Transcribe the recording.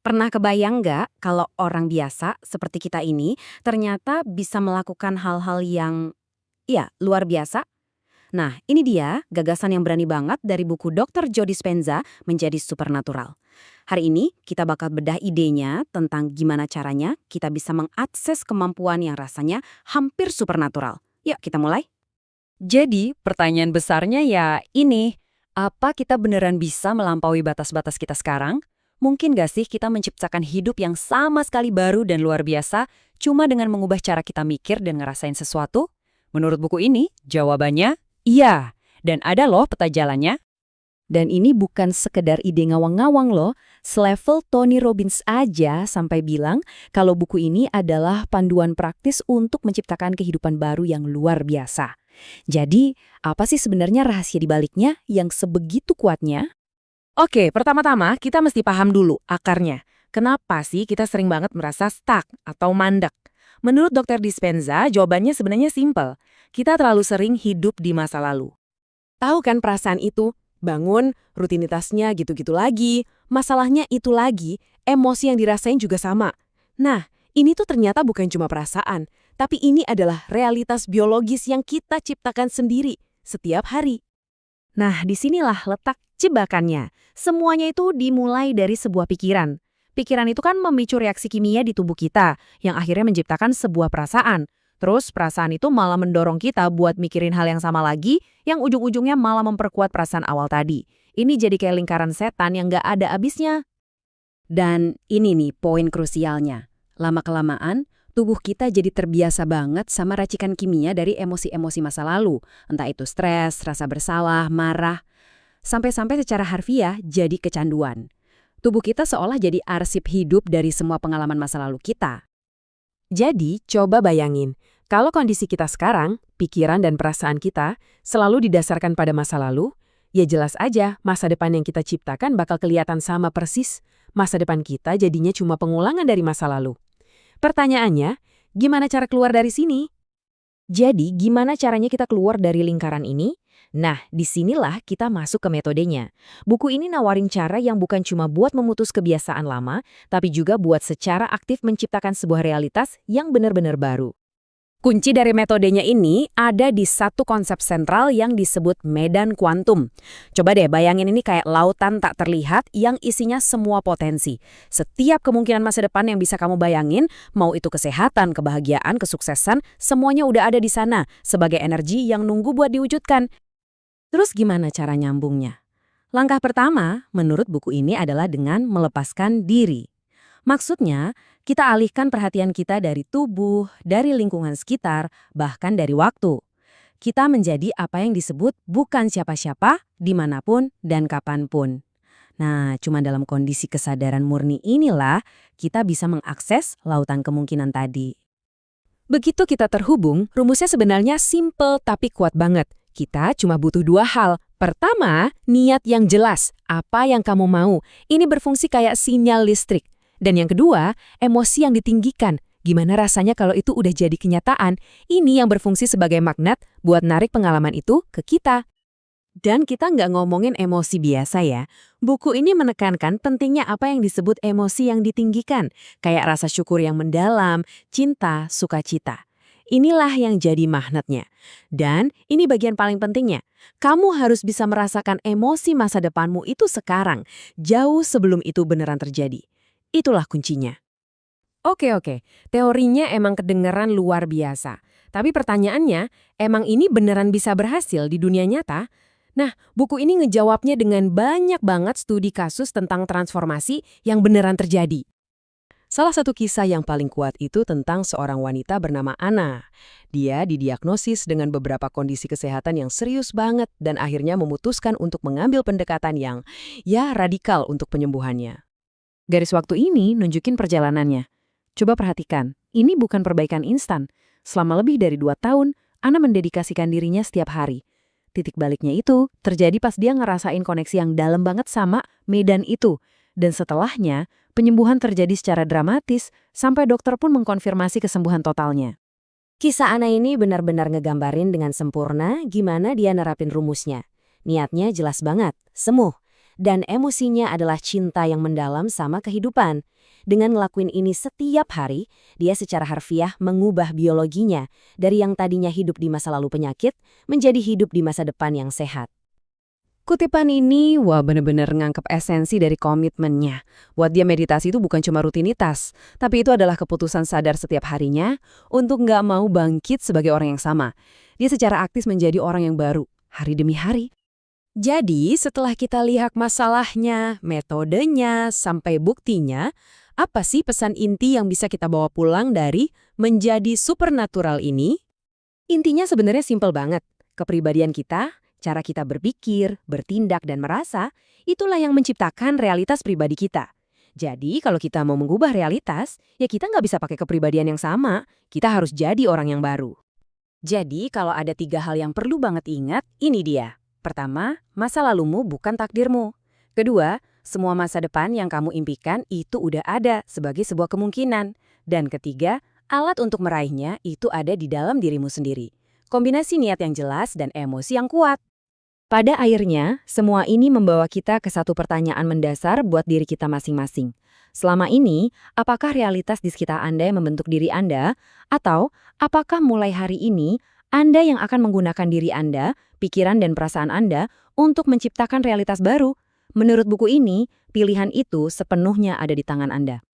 Pernah kebayang nggak kalau orang biasa seperti kita ini ternyata bisa melakukan hal-hal yang, ya, luar biasa? Nah, ini dia gagasan yang berani banget dari buku Dr. Joe Dispenza menjadi supernatural. Hari ini kita bakal bedah idenya tentang gimana caranya kita bisa mengakses kemampuan yang rasanya hampir supernatural. Yuk kita mulai. Jadi, pertanyaan besarnya ya ini, apa kita beneran bisa melampaui batas-batas kita sekarang? Mungkin gak sih kita menciptakan hidup yang sama sekali baru dan luar biasa cuma dengan mengubah cara kita mikir dan ngerasain sesuatu? Menurut buku ini, jawabannya iya. Dan ada loh peta jalannya. Dan ini bukan sekedar ide ngawang-ngawang loh, selevel Tony Robbins aja sampai bilang kalau buku ini adalah panduan praktis untuk menciptakan kehidupan baru yang luar biasa. Jadi, apa sih sebenarnya rahasia di baliknya yang sebegitu kuatnya? Oke, pertama-tama kita mesti paham dulu akarnya. Kenapa sih kita sering banget merasa stuck atau mandek? Menurut Dr. Dispenza, jawabannya sebenarnya simpel. Kita terlalu sering hidup di masa lalu. Tahu kan perasaan itu? Bangun, rutinitasnya gitu-gitu lagi, masalahnya itu lagi, emosi yang dirasain juga sama. Nah, ini tuh ternyata bukan cuma perasaan, tapi ini adalah realitas biologis yang kita ciptakan sendiri setiap hari. Nah, disinilah letak jebakannya. Semuanya itu dimulai dari sebuah pikiran. Pikiran itu kan memicu reaksi kimia di tubuh kita, yang akhirnya menciptakan sebuah perasaan. Terus perasaan itu malah mendorong kita buat mikirin hal yang sama lagi, yang ujung-ujungnya malah memperkuat perasaan awal tadi. Ini jadi kayak lingkaran setan yang gak ada habisnya. Dan ini nih poin krusialnya. Lama-kelamaan, tubuh kita jadi terbiasa banget sama racikan kimia dari emosi-emosi masa lalu. Entah itu stres, rasa bersalah, marah. Sampai-sampai secara harfiah jadi kecanduan. Tubuh kita seolah jadi arsip hidup dari semua pengalaman masa lalu kita. Jadi, coba bayangin, kalau kondisi kita sekarang, pikiran dan perasaan kita selalu didasarkan pada masa lalu, ya jelas aja masa depan yang kita ciptakan bakal kelihatan sama persis. Masa depan kita jadinya cuma pengulangan dari masa lalu. Pertanyaannya, gimana cara keluar dari sini? Jadi, gimana caranya kita keluar dari lingkaran ini? Nah, disinilah kita masuk ke metodenya. Buku ini nawarin cara yang bukan cuma buat memutus kebiasaan lama, tapi juga buat secara aktif menciptakan sebuah realitas yang benar-benar baru. Kunci dari metodenya ini ada di satu konsep sentral yang disebut medan kuantum. Coba deh bayangin ini kayak lautan tak terlihat yang isinya semua potensi. Setiap kemungkinan masa depan yang bisa kamu bayangin, mau itu kesehatan, kebahagiaan, kesuksesan, semuanya udah ada di sana sebagai energi yang nunggu buat diwujudkan. Terus gimana cara nyambungnya? Langkah pertama, menurut buku ini adalah dengan melepaskan diri. Maksudnya, kita alihkan perhatian kita dari tubuh, dari lingkungan sekitar, bahkan dari waktu. Kita menjadi apa yang disebut bukan siapa-siapa, dimanapun dan kapanpun. Nah, cuma dalam kondisi kesadaran murni inilah kita bisa mengakses lautan kemungkinan tadi. Begitu kita terhubung, rumusnya sebenarnya simple tapi kuat banget. Kita cuma butuh dua hal. Pertama, niat yang jelas. Apa yang kamu mau. Ini berfungsi kayak sinyal listrik. Dan yang kedua, emosi yang ditinggikan. Gimana rasanya kalau itu udah jadi kenyataan? Ini yang berfungsi sebagai magnet buat narik pengalaman itu ke kita. Dan kita nggak ngomongin emosi biasa ya. Buku ini menekankan pentingnya apa yang disebut emosi yang ditinggikan. Kayak rasa syukur yang mendalam, cinta, sukacita. Inilah yang jadi magnetnya. Dan ini bagian paling pentingnya. Kamu harus bisa merasakan emosi masa depanmu itu sekarang, jauh sebelum itu beneran terjadi. Itulah kuncinya. Oke, teorinya emang kedengeran luar biasa. Tapi pertanyaannya, emang ini beneran bisa berhasil di dunia nyata? Nah, buku ini ngejawabnya dengan banyak banget studi kasus tentang transformasi yang beneran terjadi. Salah satu kisah yang paling kuat itu tentang seorang wanita bernama Anna. Dia didiagnosis dengan beberapa kondisi kesehatan yang serius banget dan akhirnya memutuskan untuk mengambil pendekatan yang, radikal untuk penyembuhannya. Garis waktu ini nunjukin perjalanannya. Coba perhatikan, ini bukan perbaikan instan. Selama lebih dari 2 tahun, Anna mendedikasikan dirinya setiap hari. Titik baliknya itu terjadi pas dia ngerasain koneksi yang dalam banget sama medan itu. Dan setelahnya, penyembuhan terjadi secara dramatis sampai dokter pun mengkonfirmasi kesembuhan totalnya. Kisah Anna ini benar-benar ngegambarin dengan sempurna gimana dia nerapin rumusnya. Niatnya jelas banget, sembuh. Dan emosinya adalah cinta yang mendalam sama kehidupan. Dengan ngelakuin ini setiap hari, dia secara harfiah mengubah biologinya dari yang tadinya hidup di masa lalu penyakit menjadi hidup di masa depan yang sehat. Kutipan ini, wah bener-bener ngangkep esensi dari komitmennya. Buat dia meditasi itu bukan cuma rutinitas, tapi itu adalah keputusan sadar setiap harinya untuk nggak mau bangkit sebagai orang yang sama. Dia secara aktif menjadi orang yang baru, hari demi hari. Jadi, setelah kita lihat masalahnya, metodenya, sampai buktinya, apa sih pesan inti yang bisa kita bawa pulang dari menjadi supernatural ini? Intinya sebenarnya simpel banget. Kepribadian kita, cara kita berpikir, bertindak, dan merasa, itulah yang menciptakan realitas pribadi kita. Jadi, kalau kita mau mengubah realitas, ya kita nggak bisa pakai kepribadian yang sama. Kita harus jadi orang yang baru. Jadi, kalau ada 3 hal yang perlu banget ingat, ini dia. Pertama, masa lalumu bukan takdirmu. Kedua, semua masa depan yang kamu impikan itu udah ada sebagai sebuah kemungkinan. Dan ketiga, alat untuk meraihnya itu ada di dalam dirimu sendiri. Kombinasi niat yang jelas dan emosi yang kuat. Pada akhirnya, semua ini membawa kita ke satu pertanyaan mendasar buat diri kita masing-masing. Selama ini, apakah realitas di sekitar Anda yang membentuk diri Anda? Atau, apakah mulai hari ini, Anda yang akan menggunakan diri Anda, pikiran dan perasaan Anda, untuk menciptakan realitas baru? Menurut buku ini, pilihan itu sepenuhnya ada di tangan Anda.